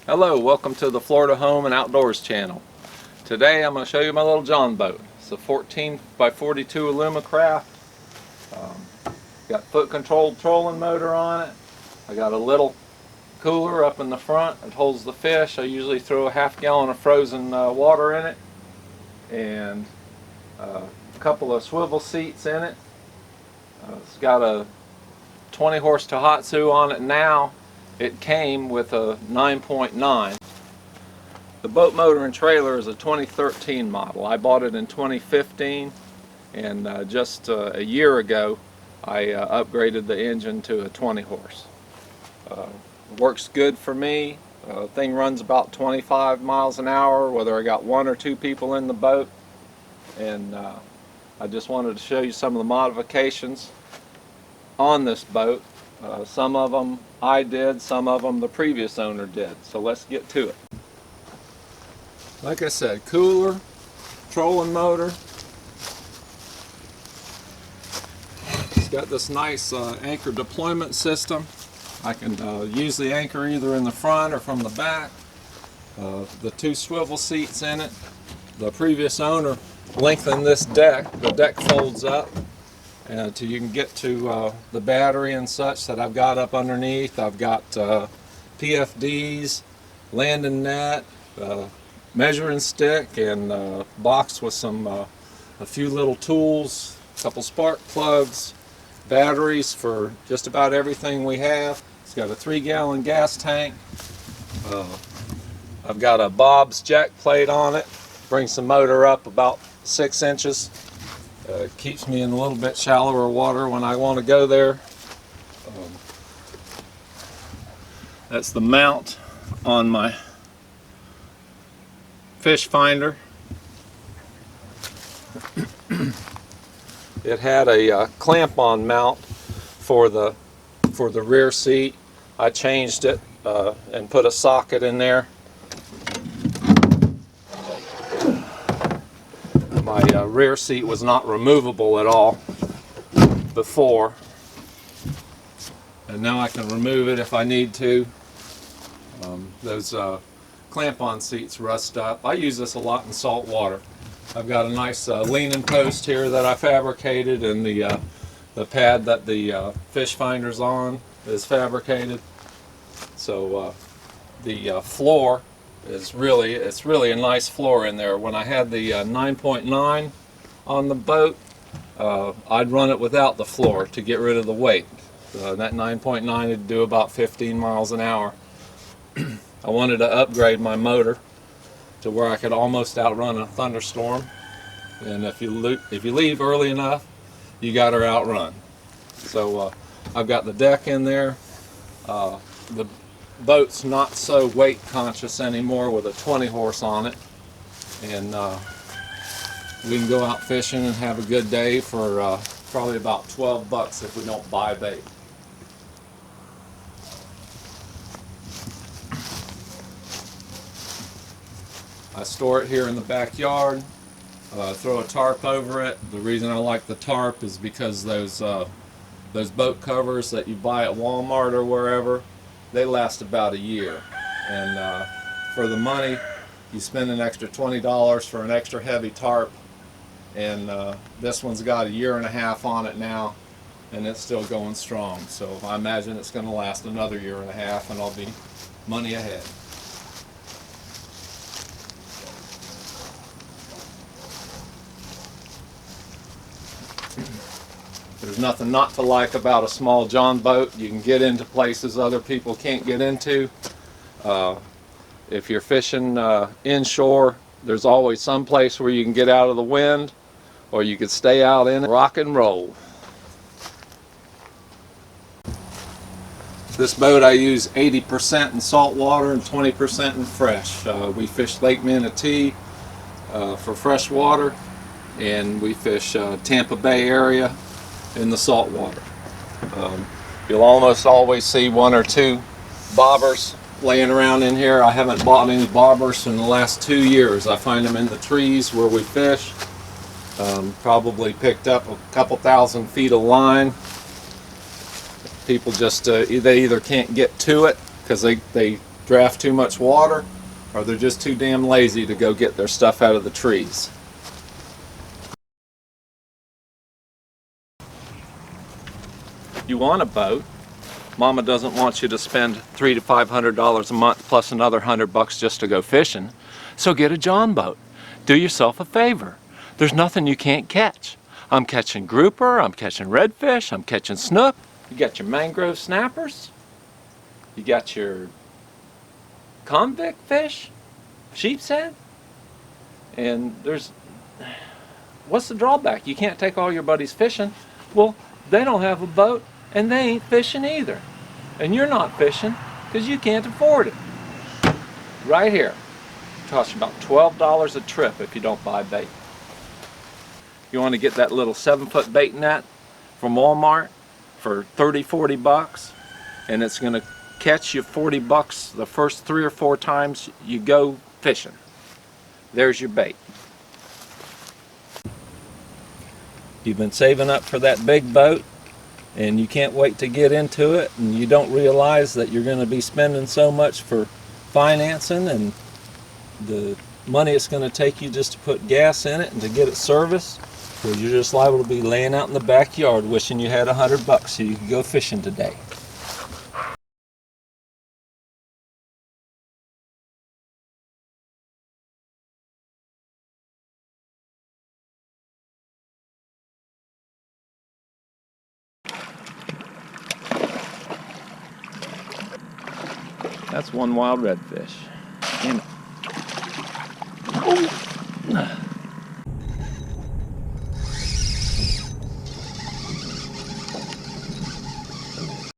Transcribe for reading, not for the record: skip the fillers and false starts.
Hello, welcome to the Florida Home and Outdoors channel. Today I'm going to show you my little Jon Boat. It's a 14 by 42 Alumacraft. Got foot controlled trolling motor on it. I got a little cooler up in the front that holds the fish. I usually throw a half gallon of frozen water in it, and a couple of swivel seats in it. It's got a 20 horse Tohatsu on it now. It came with a 9.9. The boat motor and trailer is a 2013 model. I bought it in 2015, and just a year ago I upgraded the engine to a 20 horse. Works good for me. Thing runs about 25 miles an hour whether I got one or two people in the boat, and I just wanted to show you some of the modifications on this boat. Some of them I did, some of them the previous owner did. So let's get to it. Like I said, cooler, trolling motor. It's got this nice anchor deployment system. I can use the anchor either in the front or from the back. The two swivel seats in it. The previous owner lengthened this deck. The deck folds up until you can get to the battery and such that I've got up underneath. I've got PFDs, landing net, measuring stick, and box with some a few little tools, a couple spark plugs, batteries for just about everything we have. It's got a 3-gallon gas tank. I've got a Bob's jack plate on it. Brings the motor up about 6 inches. Keeps me in a little bit shallower water when I want to go there. That's the mount on my fish finder. It had a clamp-on mount for the rear seat. I changed it and put a socket in there. My rear seat was not removable at all before, and now I can remove it if I need to. Those clamp-on seats rust up. I use this a lot in salt water. I've got a nice leaning post here that I fabricated, and the pad that the fish finder's on is fabricated. So the floor it's really a nice floor in there. When I had the 9.9 on the boat, I'd run it without the floor to get rid of the weight. That 9.9 would do about 15 miles an hour. I wanted to upgrade my motor to where I could almost outrun a thunderstorm, and if you leave early enough, you got her outrun. So I've got the deck in there. The boat's not so weight conscious anymore with a 20 horse on it, and we can go out fishing and have a good day for probably about 12 bucks if we don't buy bait. I store it here in the backyard, throw a tarp over it. The reason I like the tarp is because those boat covers that you buy at Walmart or wherever, they last about a year, and for the money you spend an extra $20 for an extra heavy tarp, and this one's got a 1.5 years on it now, and it's still going strong. So I imagine it's going to last another 1.5 years, and I'll be money ahead. There's nothing not to like about a small Jon Boat. You can get into places other people can't get into. If you're fishing inshore, there's always some place where you can get out of the wind, or you could stay out in it, rock and roll. This boat I use 80% in salt water and 20% in fresh. We fish Lake Manatee for fresh water, and we fish Tampa Bay area in the salt water. You'll almost always see 1 or 2 bobbers laying around in here. I haven't bought any bobbers in the last 2 years. I find them in the trees where we fish. Probably picked up a couple thousand feet of line. People just they either can't get to it because they draft too much water, or they're just too damn lazy to go get their stuff out of the trees. You want a boat. Mama doesn't want you to spend $300 to $500 a month plus another $100 just to go fishing. So get a Jon Boat. Do yourself a favor. There's nothing you can't catch. I'm catching grouper, I'm catching redfish, I'm catching snook. You got your mangrove snappers. You got your convict fish, sheep's head. And what's the drawback? You can't take all your buddies fishing. Well, they don't have a boat and they ain't fishing either. And you're not fishing because you can't afford it. Right here. It costs you about $12 a trip if you don't buy bait. You want to get that little 7-foot bait net from Walmart for $30-40, and it's going to catch you $40 the first 3 or 4 times you go fishing. There's your bait. You've been saving up for that big boat and you can't wait to get into it, and you don't realize that you're going to be spending so much for financing and the money it's going to take you just to put gas in it and to get it serviced. So you're just liable to be laying out in the backyard wishing you had $100 so you could go fishing today. That's one wild redfish. Damn it.